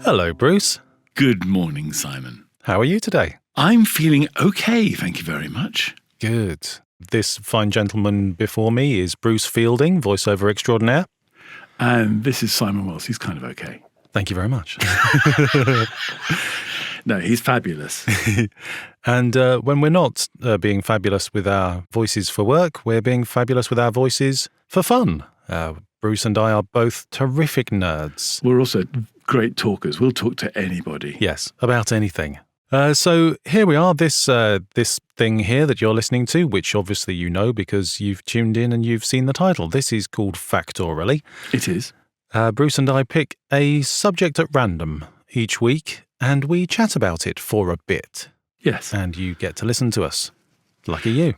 Hello, Bruce. Good morning, Simon. How are you today? I'm feeling okay, thank you very much. Good. This fine gentleman before me is Bruce Fielding, voiceover extraordinaire. And this is Simon Wells. He's kind of okay. Thank you very much. No, he's fabulous. And when we're not being fabulous with our voices for work, we're being fabulous with our voices for fun. Bruce and I are both terrific nerds. We're also great talkers. We'll talk to anybody. Yes, about anything. So here we are, this thing here that you're listening to, which obviously you know because you've tuned in and you've seen the title. This is called Factoraly. It is. Bruce and I pick a subject at random each week and we chat about it for a bit. Yes. And you get to listen to us. Lucky you.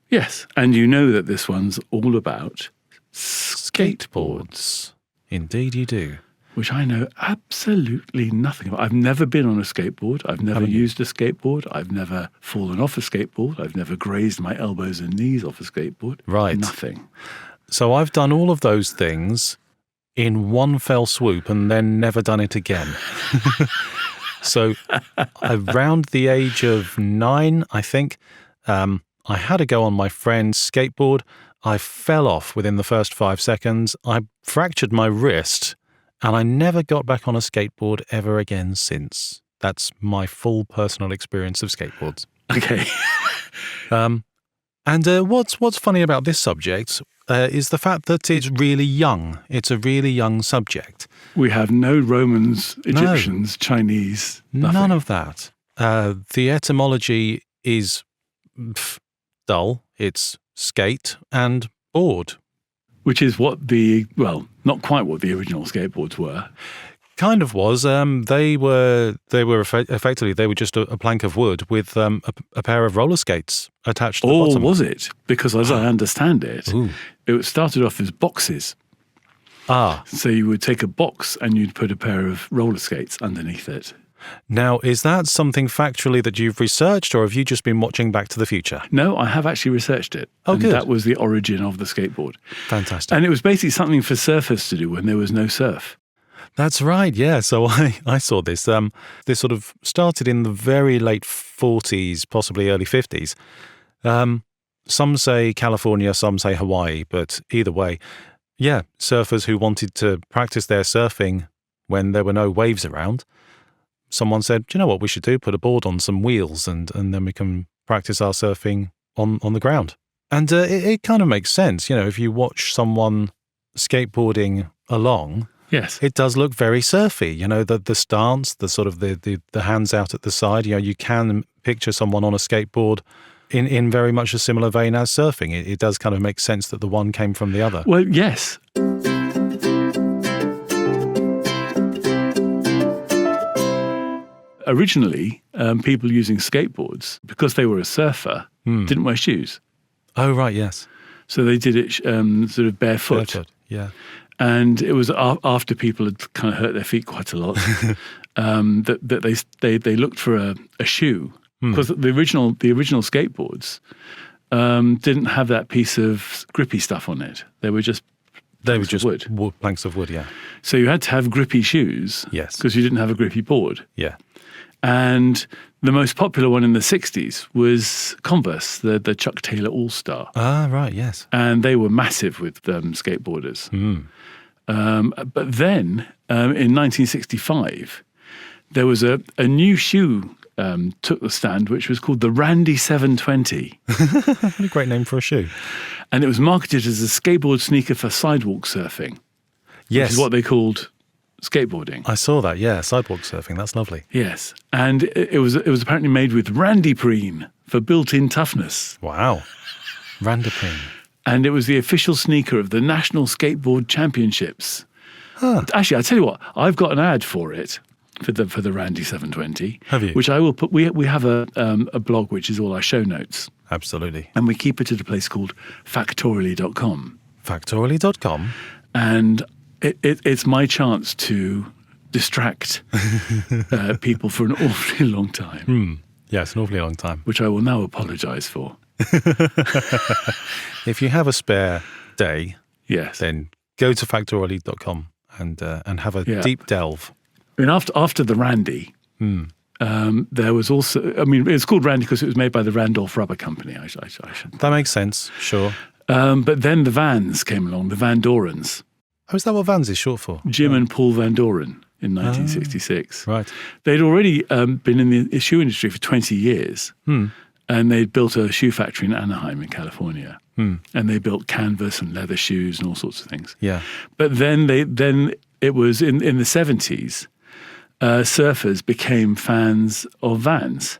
Yes. And you know that this one's all about skateboards. Indeed you do. Which I know absolutely nothing about. I've never been on a skateboard. I've never used a skateboard. I've never fallen off a skateboard. I've never grazed my elbows and knees off a skateboard. Right. Nothing. So I've done all of those things in one fell swoop and then never done it again. So around the age of 9, I think, I had to go on my friend's skateboard. I fell off within the first 5 seconds. I fractured my wrist. And I never got back on a skateboard ever again since. That's my full personal experience of skateboards. Okay. And what's funny about this subject is the fact that it's really young. It's a really young subject. We have no Romans, Egyptians, Chinese, nothing. None of that. The etymology is dull. It's skate and board. Which is what not quite what the original skateboards were. Kind of was. They were effectively, they were just a plank of wood with a pair of roller skates attached to the bottom. Or was it? Because as I understand it, Ooh. It started off as boxes. Ah. So you would take a box and you'd put a pair of roller skates underneath it. Now, is that something factually that you've researched, or have you just been watching Back to the Future? No, I have actually researched it. Oh, good. That was the origin of the skateboard. Fantastic. And it was basically something for surfers to do when there was no surf. That's right, yeah. So I saw this. This sort of started in the very late 40s, possibly early 50s. Some say California, some say Hawaii, but either way, yeah, surfers who wanted to practice their surfing when there were no waves around. Someone said, do you know what we should do? Put a board on some wheels and then we can practice our surfing on the ground. And it kind of makes sense. You know, if you watch someone skateboarding along, yes, it does look very surfy. You know, the stance, the sort of the hands out at the side, you know, you can picture someone on a skateboard in very much a similar vein as surfing. It does kind of make sense that the one came from the other. Well, yes. Originally, people using skateboards, because they were a surfer, didn't wear shoes. Oh, right, yes. So they did it sort of barefoot. Yeah. And it was after people had kind of hurt their feet quite a lot that they looked for a shoe. Because the original skateboards didn't have that piece of grippy stuff on it. They were just wood. Planks of wood, yeah. So you had to have grippy shoes. Yes. Because you didn't have a grippy board. Yeah. And the most popular one in the 60s was Converse, the Chuck Taylor All-Star. Ah, right, yes. And they were massive with skateboarders. But then, in 1965, there was a new shoe took the stand, which was called the Randy 720. What a great name for a shoe. And it was marketed as a skateboard sneaker for sidewalk surfing. Yes. Which is what they called skateboarding. I saw that, yeah, sidewalk surfing, that's lovely. Yes, and it was apparently made with randiprene for built-in toughness. Wow, randiprene. And it was the official sneaker of the National Skateboard Championships. Huh. Actually, I'll tell you what, I've got an ad for it, for the Randy 720. Have you? Which I will put, we have a blog which is all our show notes. Absolutely. And we keep it at a place called Factoraly.com. Factoraly.com? And it's my chance to distract people for an awfully long time. Yes, an awfully long time. Which I will now apologise for. If you have a spare day, yes, then go to Factoraly.com and have a deep delve. I mean, after the Randy, there was also, I mean, it's called Randy because it was made by the Randolph Rubber Company. I should. That makes sense, sure. But then the Vans came along, the Van Dorens. Oh, is that what Vans is short for? Jim and Paul Van Doren in 1966. Right. They'd already been in the shoe industry for 20 years. And they'd built a shoe factory in Anaheim in California. And they built canvas and leather shoes and all sorts of things. Yeah. But then it was in the 70s, surfers became fans of Vans.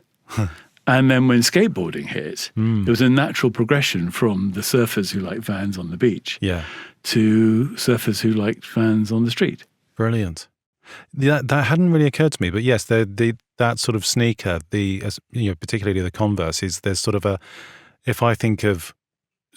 And then when skateboarding hit, it was a natural progression from the surfers who liked Vans on the beach to surfers who liked Vans on the street. Brilliant. Yeah, that hadn't really occurred to me, but yes, that sort of sneaker, particularly the Converse, there's sort of if I think of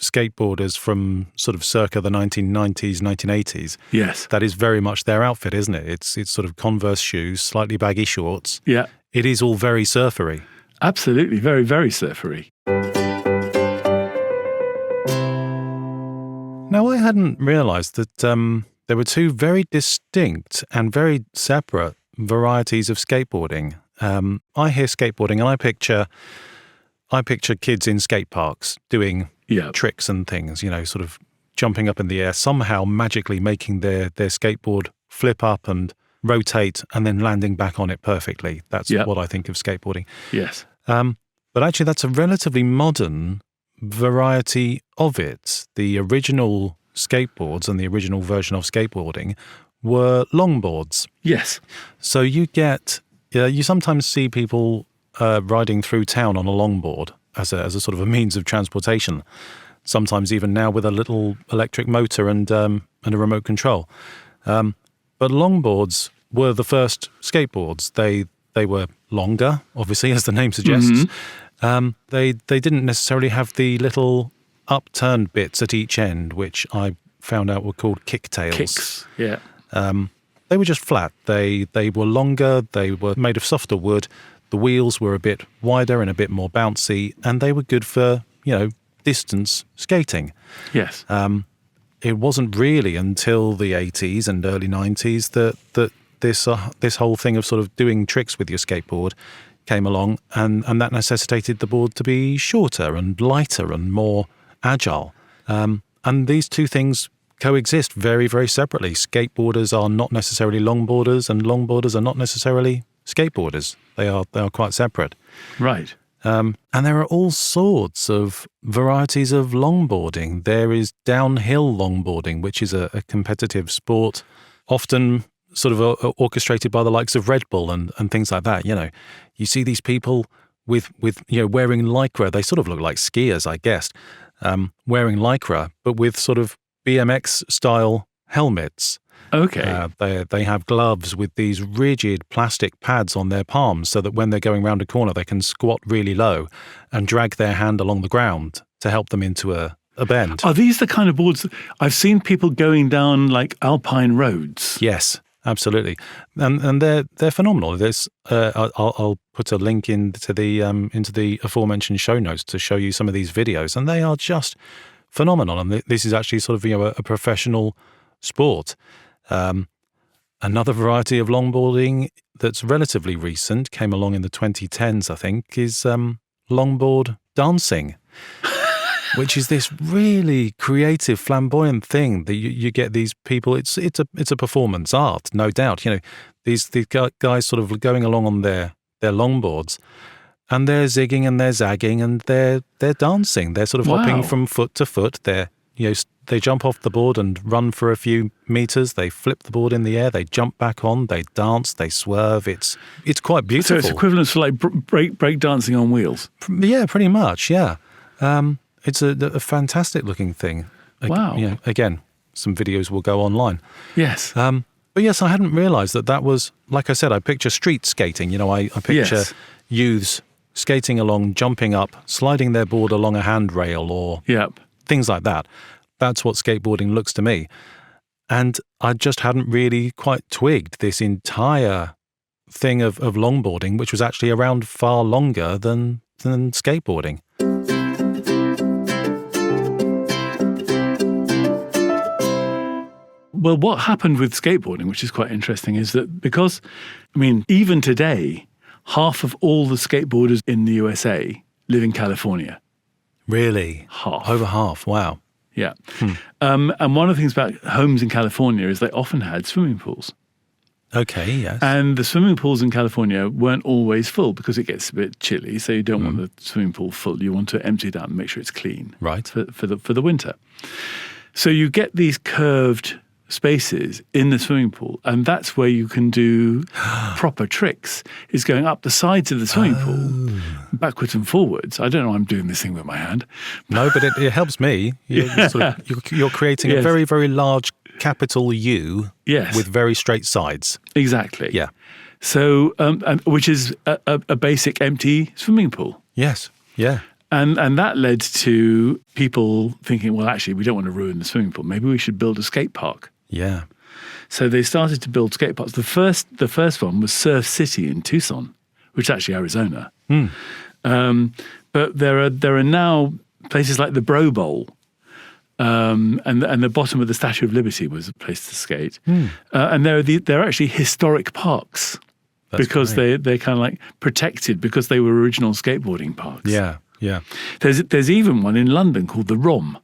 skateboarders from sort of circa the 1990s, 1980s, yes, that is very much their outfit, isn't it? It's sort of Converse shoes, slightly baggy shorts. Yeah. It is all very surfery. Absolutely, very, very surfery. Now, I hadn't realised that there were two very distinct and very separate varieties of skateboarding. I hear skateboarding and I picture kids in skate parks doing tricks and things, sort of jumping up in the air, somehow magically making their skateboard flip up and rotate and then landing back on it perfectly. That's what I think of skateboarding. Yes. But actually that's a relatively modern variety of it. The original skateboards and the original version of skateboarding were longboards. Yes. So you sometimes see people riding through town on a longboard as a sort of a means of transportation, sometimes even now with a little electric motor and a remote control. But longboards were the first skateboards. They were longer, obviously, as the name suggests. They didn't necessarily have the little upturned bits at each end, which I found out were called kicktails. Kicks, yeah. They were just flat. They were longer. They were made of softer wood. The wheels were a bit wider and a bit more bouncy, and they were good for distance skating. Yes. It wasn't really until the 80s and early 90s that this whole thing of sort of doing tricks with your skateboard came along, and that necessitated the board to be shorter and lighter and more agile. And these two things coexist very, very separately. Skateboarders are not necessarily longboarders, and longboarders are not necessarily skateboarders. They are quite separate. Right. And there are all sorts of varieties of longboarding. There is downhill longboarding, which is a competitive sport, often sort of orchestrated by the likes of Red Bull and things like that. You see these people with wearing Lycra. They sort of look like skiers, I guess, wearing Lycra, but with sort of BMX style helmets. Okay. They have gloves with these rigid plastic pads on their palms so that when they're going round a corner, they can squat really low and drag their hand along the ground to help them into a bend. Are these the kind of boards I've seen people going down like alpine roads? Yes, absolutely. And they're phenomenal. There's I'll put a link into the aforementioned show notes to show you some of these videos, and they are just phenomenal. And this is actually sort of a professional sport. Another variety of longboarding that's relatively recent, came along in the 2010s, I think, is longboard dancing, which is this really creative, flamboyant thing that you get these people. It's a performance art, no doubt. These guys sort of going along on their longboards, and they're zigging and they're zagging and they're dancing. They're sort of hopping from foot to foot. They jump off the board and run for a few meters. They flip the board in the air. They jump back on. They dance. They swerve. It's quite beautiful. So it's equivalent to like break dancing on wheels. Yeah, pretty much. Yeah, it's a fantastic looking thing. Wow. Again, some videos will go online. Yes. But yes, I hadn't realised that was, like I said, I picture street skating. I picture youths skating along, jumping up, sliding their board along a handrail or things like that. That's what skateboarding looks to me. And I just hadn't really quite twigged this entire thing of longboarding, which was actually around far longer than skateboarding. Well, what happened with skateboarding, which is quite interesting, is that because, even today, half of all the skateboarders in the USA live in California. Really? Half. Over half. Wow. Yeah. And one of the things about homes in California is they often had swimming pools. Okay, yes. And the swimming pools in California weren't always full because it gets a bit chilly. So you don't want the swimming pool full. You want to empty it out and make sure it's clean. Right. For the winter. So you get these curved spaces in the swimming pool, and that's where you can do proper tricks, is going up the sides of the swimming pool, backwards and forwards. I don't know why I'm doing this thing with my hand. No, but it helps me. You're creating a very, very large capital U with very straight sides. Exactly. Yeah. So, which is a basic empty swimming pool. Yes. Yeah. And that led to people thinking, well, actually, we don't want to ruin the swimming pool. Maybe we should build a skate park. Yeah. So they started to build skate parks. The first one was Surf City in Tucson, which is actually Arizona. But there are now places like the Bro Bowl, and the bottom of the Statue of Liberty was a place to skate. And they're actually historic parks. That's because great. they're kind of like protected because they were original skateboarding parks. Yeah. Yeah. There's even one in London called the ROM.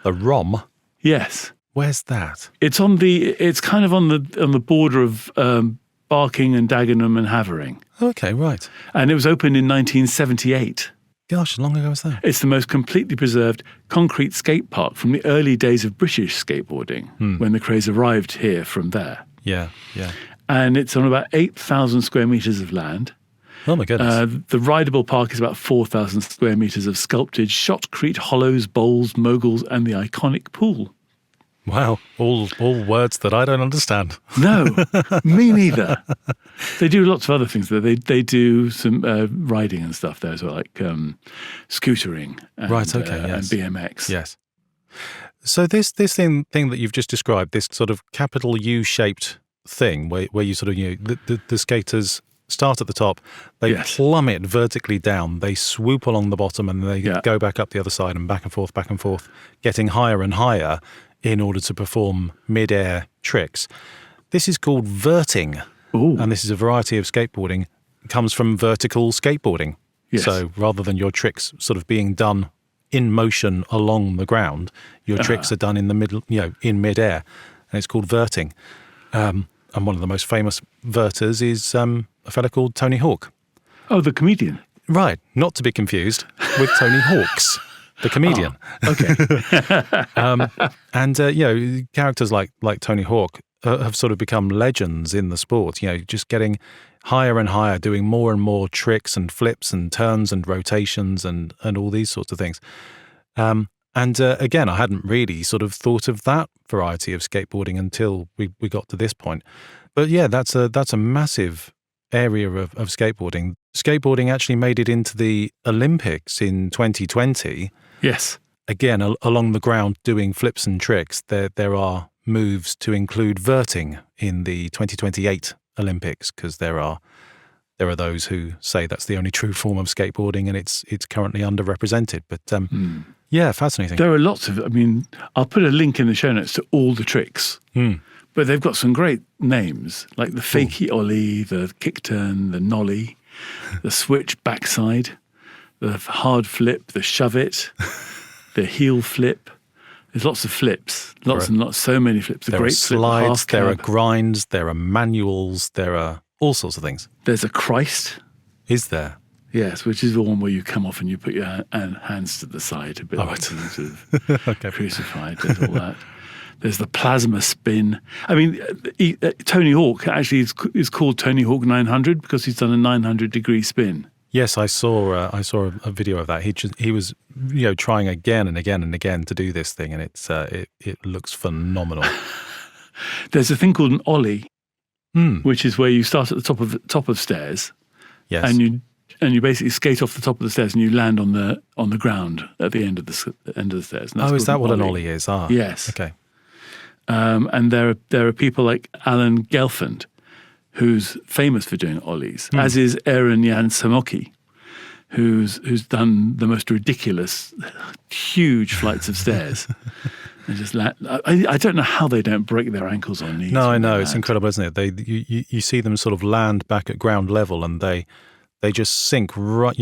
The ROM? Yes. Where's that? It's kind of on the border of Barking and Dagenham and Havering. Okay, right. And it was opened in 1978. Gosh, as long ago as that? It's the most completely preserved concrete skate park from the early days of British skateboarding, when the craze arrived here from there. Yeah, yeah. And it's on about 8,000 square meters of land. Oh my goodness. The rideable park is about 4,000 square meters of sculpted shotcrete hollows, bowls, moguls, and the iconic pool. Wow, all words that I don't understand. No, me neither. They do lots of other things there. They do some riding and stuff there as well, like scootering and, Right, okay, yes. and BMX. Yes. So this thing that you've just described, this sort of capital U-shaped thing where you sort of, the skaters start at the top, they plummet vertically down, they swoop along the bottom, and they go back up the other side and back and forth, getting higher and higher in order to perform mid-air tricks. This is called verting. Ooh. And this is a variety of skateboarding. It comes from vertical skateboarding. Yes. So rather than your tricks sort of being done in motion along the ground, your tricks are done in the middle, in mid-air, and it's called verting. And one of the most famous verters is a fella called Tony Hawk. Oh, the comedian. Right, not to be confused with Tony Hawks, the comedian. Oh, okay. And characters like Tony Hawk have sort of become legends in the sport. Just getting higher and higher, doing more and more tricks and flips and turns and rotations and all these sorts of things. Again, I hadn't really sort of thought of that variety of skateboarding until we got to this point. But yeah, that's a massive area of skateboarding. Skateboarding actually made it into the Olympics in 2020. Yes. Again, along the ground doing flips and tricks. There are moves to include verting in the 2028 Olympics, because there are those who say that's the only true form of skateboarding, and it's currently underrepresented. But yeah, fascinating. There are lots of. I'll put a link in the show notes to all the tricks. But they've got some great names, like the fakie ollie, the kick turn, the nollie, the switch backside, the hard flip, the shove it, the heel flip. There's lots of flips, lots and lots, so many flips. There are slides, there are grinds, there are manuals, there are all sorts of things. There's a Christ. Is there? Yes, which is the one where you come off and you put your hands to the side, a bit like sort of crucified. There's all that. There's the plasma spin. Tony Hawk actually is called Tony Hawk 900 because he's done a 900-degree spin. Yes, I saw a video of that. He was trying again and again and again to do this thing, and it looks phenomenal. There's a thing called an ollie, which is where you start at the top of stairs, and you basically skate off the top of the stairs and you land on the ground at the end of the stairs. Oh, is that what an ollie is? Ah, yes. Okay. And there are people like Alan Gelfand, who's famous for doing ollies, as is Aaron Jan Samoki, who's done the most ridiculous, huge flights of stairs. And just I don't know how they don't break their ankles or knees. No, I know. Like It's that. incredible, isn't it? You see them sort of land back at ground level, and they just sink right.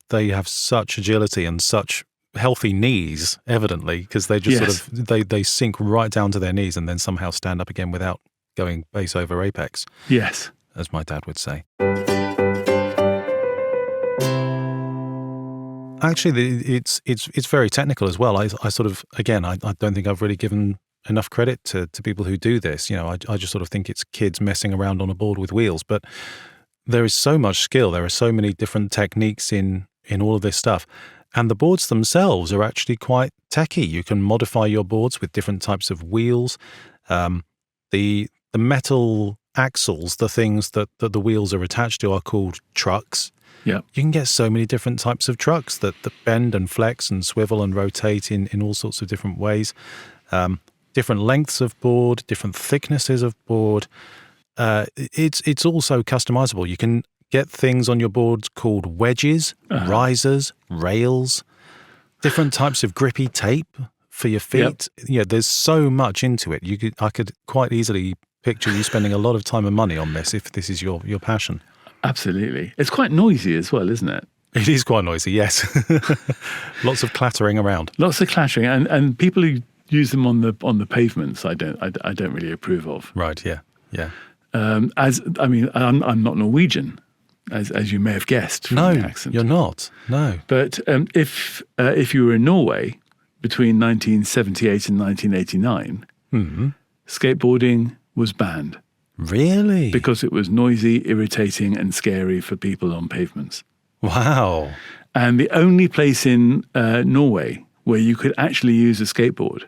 They have such agility and such healthy knees, evidently, because they just Yes. sort of they sink right down to their knees and then somehow stand up again without going base over apex, Yes. as my dad would say. Actually, it's very technical as well. I sort of, again, I don't think I've really given enough credit to people who do this. I just sort of think it's kids messing around on a board with wheels, but there is so much skill. There are so many different techniques in all of this stuff. And the boards themselves are actually quite techy. You can modify your boards with different types of wheels. The metal axles, the things that the wheels are attached to, are called trucks. Yeah. You can get so many different types of trucks that bend and flex and swivel and rotate in all sorts of different ways. Different lengths of board, different thicknesses of board. It's also customizable. You can get things on your boards called wedges, risers, rails, different types of grippy tape for your feet. Yep. Yeah, there's so much into it. I could quite easily picture you spending a lot of time and money on this if this is your passion. Absolutely. It's quite noisy as well, isn't it? It is quite noisy, yes. Lots of clattering around. Lots of clattering, and people who use them on the pavements, I don't really approve of. Right, yeah. I'm not Norwegian, as you may have guessed from the accent. You're not. No. But if you were in Norway between 1978 and 1989, skateboarding was banned. Really? Because it was noisy, irritating, and scary for people on pavements. Wow. And the only place in Norway where you could actually use a skateboard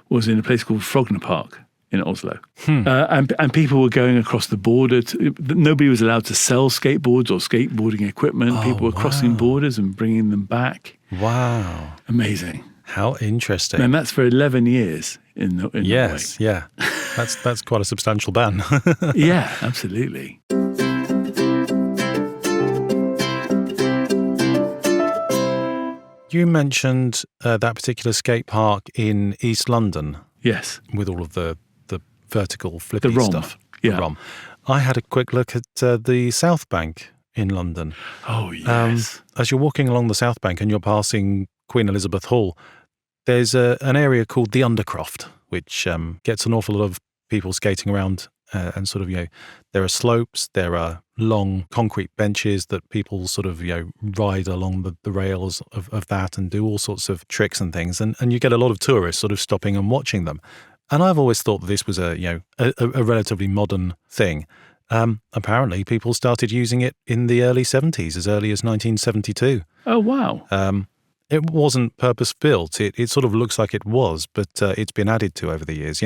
was in a place called Frogner Park in Oslo. And people were going across the border. Nobody was allowed to sell skateboards or skateboarding equipment. People were crossing borders and bringing them back. Wow. Amazing. How interesting. And that's for 11 years in Norway. Yes, yeah. That's quite a substantial ban. Yeah, absolutely. You mentioned that particular skate park in East London. Yes. With all of the vertical flippy the ROM. stuff. Yeah. The ROM. I had a quick look at the South Bank in London. Oh, yes. As you're walking along the South Bank and you're passing Queen Elizabeth Hall, there's an area called the Undercroft, which gets an awful lot of people skating around and sort of, there are slopes, there are long concrete benches that people sort of, ride along the rails of that and do all sorts of tricks and things. And you get a lot of tourists sort of stopping and watching them. And I've always thought that this was a relatively modern thing. Apparently, people started using it in the early 70s, as early as 1972. Oh, wow. It wasn't purpose-built. It sort of looks like it was, but it's been added to over the years,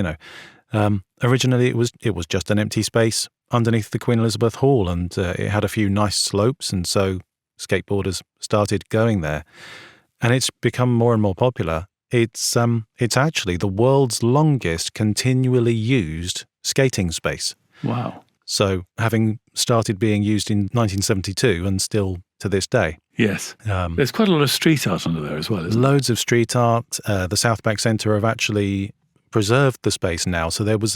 Originally, it was just an empty space underneath the Queen Elizabeth Hall, and it had a few nice slopes, and so skateboarders started going there. And it's become more and more popular. It's actually the world's longest continually used skating space. Wow. So having started being used in 1972 and still to this day. Yes. There's quite a lot of street art under there as well, isn't there? Loads of street art. The South Bank Centre have actually preserved the space now. So there was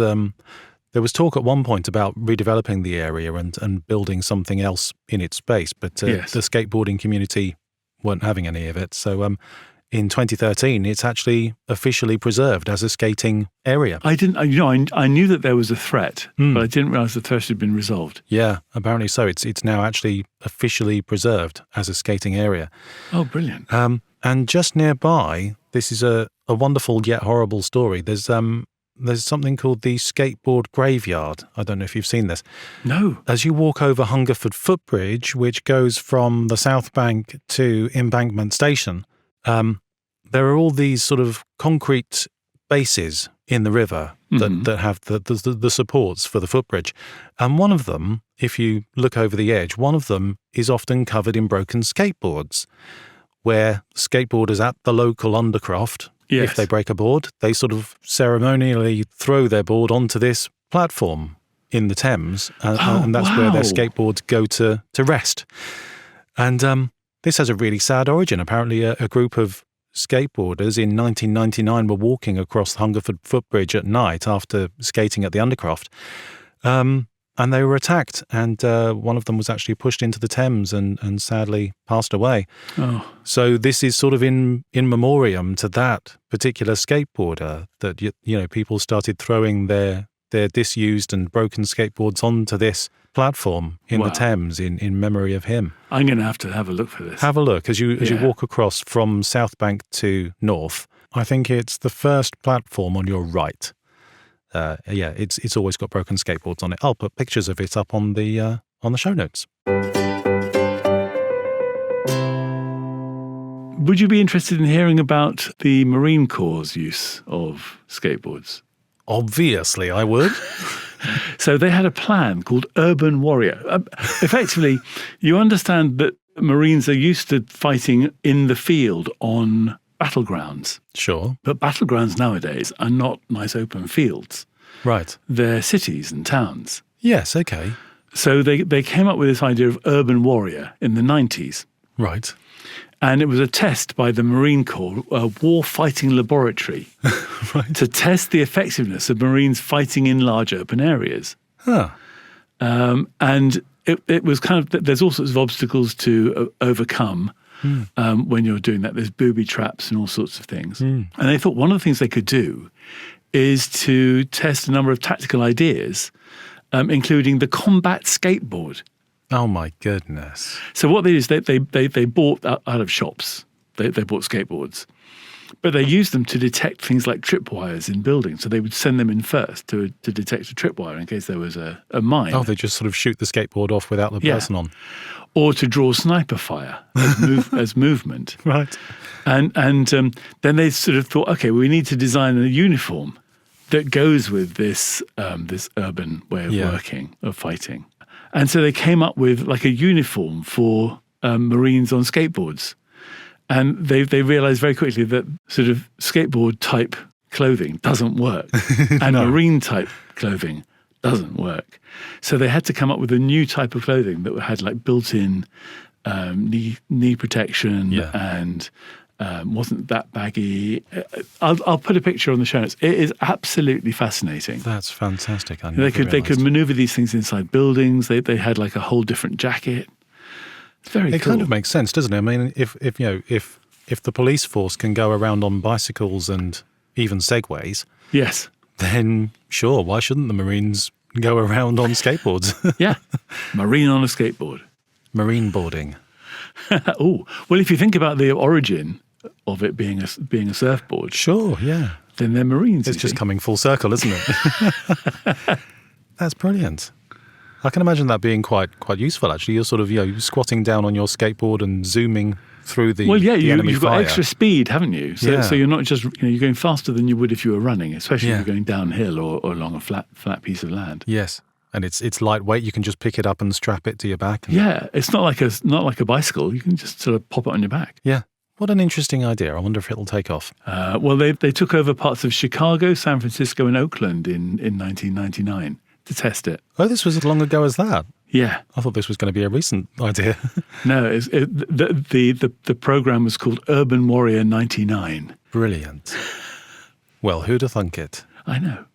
talk at one point about redeveloping the area and building something else in its space, but Yes. the skateboarding community weren't having any of it. So in 2013, it's actually officially preserved as a skating area. I knew that there was a threat, but I didn't realize the threat had been resolved. Yeah, apparently so. It's now actually officially preserved as a skating area. Oh, brilliant. And just nearby, this is a wonderful yet horrible story. There's something called the Skateboard Graveyard. I don't know if you've seen this. No. As you walk over Hungerford Footbridge, which goes from the South Bank to Embankment Station, there are all these sort of concrete bases in the river that have the supports for the footbridge. And one of them, if you look over the edge, one of them is often covered in broken skateboards, where skateboarders at the local Undercroft, if they break a board, they sort of ceremonially throw their board onto this platform in the Thames, and that's where their skateboards go to rest. And this has a really sad origin. Apparently, a group of skateboarders in 1999 were walking across the Hungerford footbridge at night after skating at the Undercroft. And they were attacked, and one of them was actually pushed into the Thames and sadly passed away. Oh. So this is sort of in memoriam to that particular skateboarder that, people started throwing their disused and broken skateboards onto this platform in the Thames in memory of him. I'm going to have a look for this. Have a look as you walk across from South Bank to North. I think it's the first platform on your right. It's always got broken skateboards on it. I'll put pictures of it up on the show notes. Would you be interested in hearing about the Marine Corps' use of skateboards? Obviously, I would. So they had a plan called Urban Warrior. Effectively, you understand that Marines are used to fighting in the field on battlegrounds. Sure. But battlegrounds nowadays are not nice open fields. Right. They're cities and towns. Yes, okay. So they came up with this idea of Urban Warrior in the 90s. Right. And it was a test by the Marine Corps, a war-fighting laboratory, Right. to test the effectiveness of Marines fighting in large open areas. Huh. And it was kind of, there's all sorts of obstacles to overcome when you're doing that. There's booby traps and all sorts of things. And they thought one of the things they could do is to test a number of tactical ideas, including the combat skateboard. Oh my goodness. So what they did is they bought out of shops. They bought skateboards. But they used them to detect things like tripwires in buildings. So they would send them in first to detect a tripwire in case there was a mine. Oh, they just sort of shoot the skateboard off without the person on. Or to draw sniper fire as movement. Right. And then they sort of thought, okay, we need to design a uniform that goes with this urban way of working, of fighting. And so they came up with like a uniform for Marines on skateboards. And they realized very quickly that sort of skateboard type clothing doesn't work. And Marine type clothing doesn't work. So they had to come up with a new type of clothing that had like built-in knee protection and wasn't that baggy. I'll put a picture on the show notes. It is absolutely fascinating. That's fantastic. They could maneuver these things inside buildings. They had like a whole different jacket. It's very cool. It kind of makes sense, doesn't it? I mean, if the police force can go around on bicycles and even segways, yes, then sure, why shouldn't the Marines go around on skateboards? Yeah, Marine on a skateboard. Marine boarding. Oh, well, if you think about the origin of it being a surfboard, sure, yeah, then they're Marines. It's just coming full circle, isn't it? That's brilliant. I can imagine that being quite useful. Actually, you're sort of squatting down on your skateboard and zooming through the enemy you've fire. got extra speed, haven't you? So you're not just you're going faster than you would if you were running, especially if you're going downhill or along a flat piece of land. Yes, and it's lightweight. You can just pick it up and strap it to your back. It's not like a bicycle. You can just sort of pop it on your back. Yeah. What an interesting idea. I wonder if it'll take off. Well, they took over parts of Chicago, San Francisco, and Oakland in 1999 to test it. Oh, this was as long ago as that? Yeah. I thought this was going to be a recent idea. No, the program was called Urban Warrior 99. Brilliant. Well, who'd have thunk it? I know.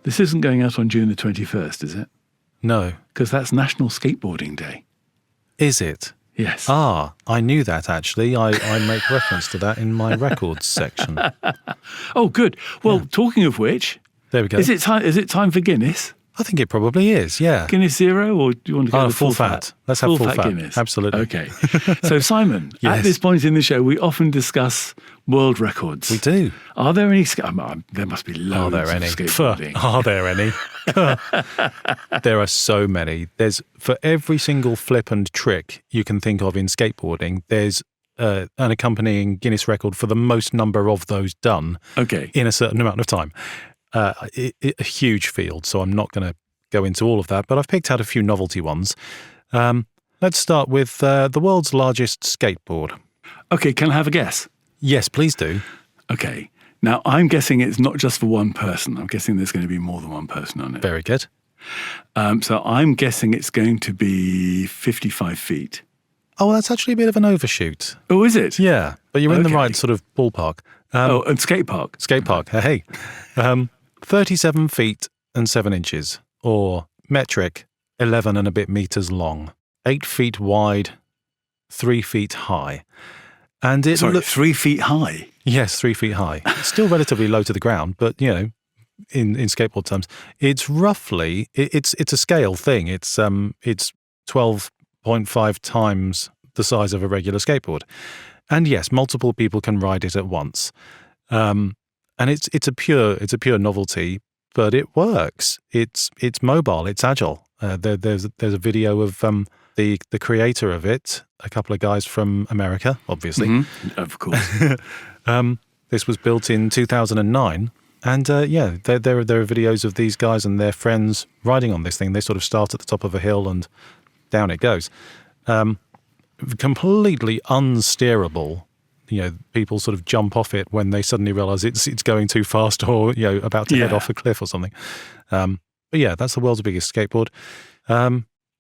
This isn't going out on June the 21st, is it? No. Because that's National Skateboarding Day. Is it? Yes. Ah, I knew that actually. I make reference to that in my records section. Oh, good. Well, talking of which, there we go. Is it time for Guinness? I think it probably is, yeah. Guinness Zero, or do you want to go to full fat? Let's have full fat Guinness. Absolutely. Okay. So, Simon, Yes. at this point in the show, we often discuss world records. We do. Are there any? There must be loads Are there any? of skateboarding. Are there any? There are so many. There's for every single flip and trick you can think of in skateboarding, there's an accompanying Guinness record for the most number of those done in a certain amount of time. A huge field, so I'm not going to go into all of that, but I've picked out a few novelty ones. Let's start with the world's largest skateboard. Okay, can I have a guess? Yes, please do. Okay. Now, I'm guessing it's not just for one person. I'm guessing there's going to be more than one person on it. Very good. So I'm guessing it's going to be 55 feet. Oh, that's actually a bit of an overshoot. Oh, is it? Yeah, but you're in the Okay. right sort of ballpark. And skate park. Skate park, hey. 37 feet and 7 inches, or metric, 11 and a bit meters long, 8 feet wide, 3 feet high. And it Sorry, 3 feet high? Yes, 3 feet high. It's still relatively low to the ground, but, you know, in skateboard terms, it's roughly, it's a scale thing. It's 12.5 times the size of a regular skateboard. And yes, multiple people can ride it at once. And it's a pure novelty, but it works. It's mobile. It's agile. There's a video of the creator of it, a couple of guys from America, obviously. Mm-hmm. Of course. This was built in 2009, and there are videos of these guys and their friends riding on this thing. They sort of start at the top of a hill and down it goes. Completely unsteerable. You know, people sort of jump off it when they suddenly realise it's going too fast, or about to head off a cliff or something. But yeah, that's the world's biggest skateboard.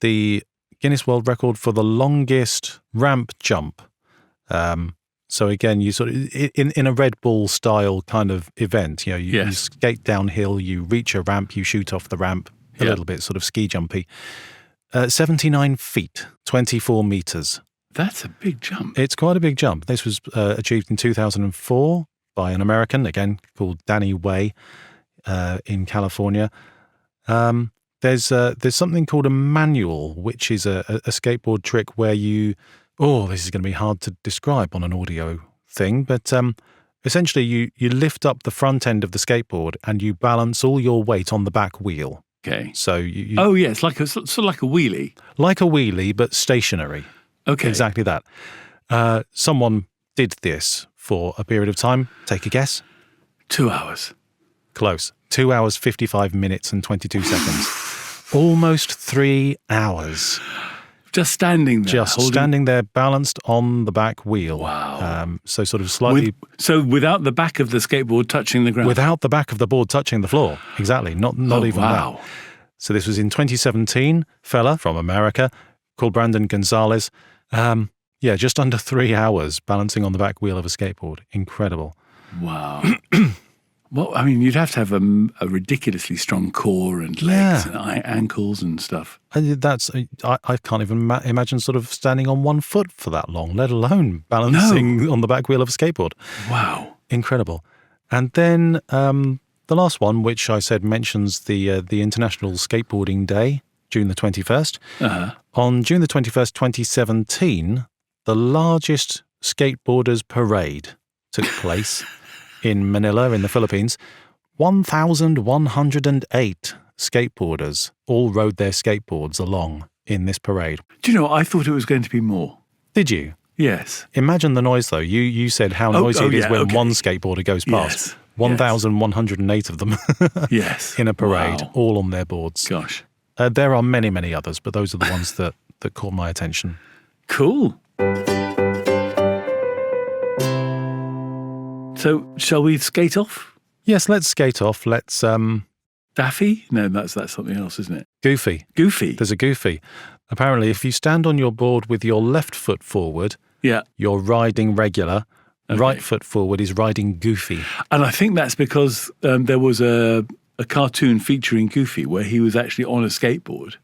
The Guinness World Record for the longest ramp jump. So again, you sort of in a Red Bull style kind of event. You skate downhill, you reach a ramp, you shoot off the ramp, a little bit sort of ski jumpy. 79 feet, 24 meters. That's a big jump. It's quite a big jump. This was achieved in 2004 by an American, again, called Danny Way in California. There's something called a manual, which is a skateboard trick where this is going to be hard to describe on an audio thing, but essentially you lift up the front end of the skateboard and you balance all your weight on the back wheel. Okay. So it's like sort of like a wheelie. Like a wheelie, but stationary. Okay. Exactly that. Someone did this for a period of time. Take a guess. 2 hours. Close. 2 hours, 55 minutes and 22 seconds. Almost 3 hours. Just standing there. Standing there balanced on the back wheel. Wow. So sort of slightly... without the back of the skateboard touching the ground? Without the back of the board touching the floor. Exactly. Not even that. So this was in 2017. Fella from America called Brandon Gonzalez. Just under 3 hours balancing on the back wheel of a skateboard. Incredible. Wow. Well, I mean, you'd have to have a ridiculously strong core and legs and ankles and stuff. And I can't even imagine sort of standing on one foot for that long, let alone balancing on the back wheel of a skateboard. Wow. Incredible. And then the last one, which I said mentions the International Skateboarding Day, June the 21st. Uh-huh. On June the 21st, 2017, the largest skateboarders parade took place in Manila, in the Philippines. 1,108 skateboarders all rode their skateboards along in this parade. Do you know, I thought it was going to be more. Did you? Yes. Imagine the noise, though. You said how noisy it is when one skateboarder goes past. Yes. 1,108 of them yes. in a parade, all on their boards. Gosh. There are many, many others, but those are the ones that caught my attention. Cool. So, shall we skate off? Yes, let's skate off. Let's... Daffy? No, that's something else, isn't it? Goofy. Goofy? There's a goofy. Apparently, if you stand on your board with your left foot forward, you're riding regular. Okay. Right foot forward is riding goofy. And I think that's because there was a cartoon featuring Goofy where he was actually on a skateboard.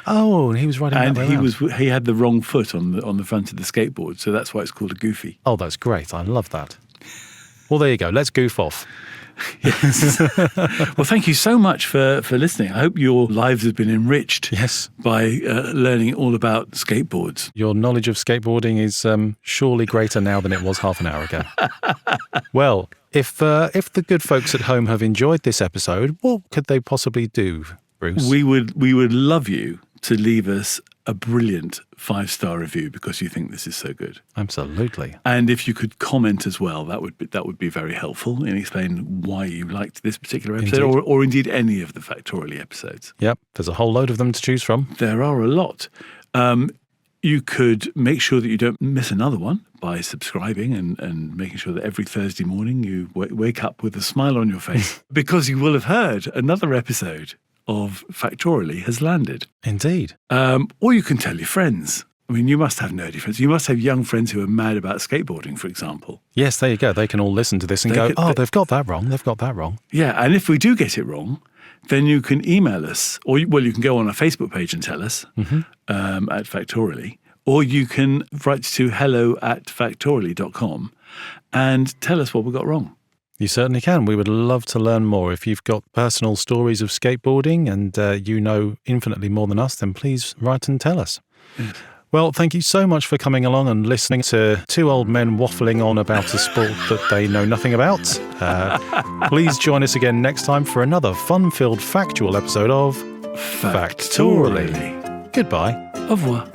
Oh, and he was riding that way around. He had the wrong foot on the front of the skateboard, so that's why it's called a Goofy. Oh, that's great. I love that. Well, there you go. Let's goof off. Yes. Well, thank you so much for listening. I hope your lives have been enriched by learning all about skateboards. Your knowledge of skateboarding is surely greater now than it was half an hour ago. Well, if the good folks at home have enjoyed this episode, what could they possibly do, Bruce? We would love you to leave us a brilliant 5-star review because you think this is so good. Absolutely. And if you could comment as well, that would be very helpful in explaining why you liked this particular episode, or indeed any of the Factoraly episodes. Yep, there's a whole load of them to choose from. There are a lot. You could make sure that you don't miss another one by subscribing and making sure that every Thursday morning you wake up with a smile on your face because you will have heard another episode of Factoraly has landed. Indeed. Or you can tell your friends. I mean, you must have nerdy friends. You must have young friends who are mad about skateboarding, for example. Yes, there you go. They can all listen to this and they've got that wrong. They've got that wrong. Yeah, and if we do get it wrong, then you can email us, or you can go on our Facebook page and tell us at Factoraly, or you can write to hello@factoraly.com and tell us what we got wrong. You certainly can. We would love to learn more. If you've got personal stories of skateboarding and you know infinitely more than us, then please write and tell us. Yes. Well, thank you so much for coming along and listening to two old men waffling on about a sport that they know nothing about. Please join us again next time for another fun-filled factual episode of Factoraly. Goodbye. Au revoir.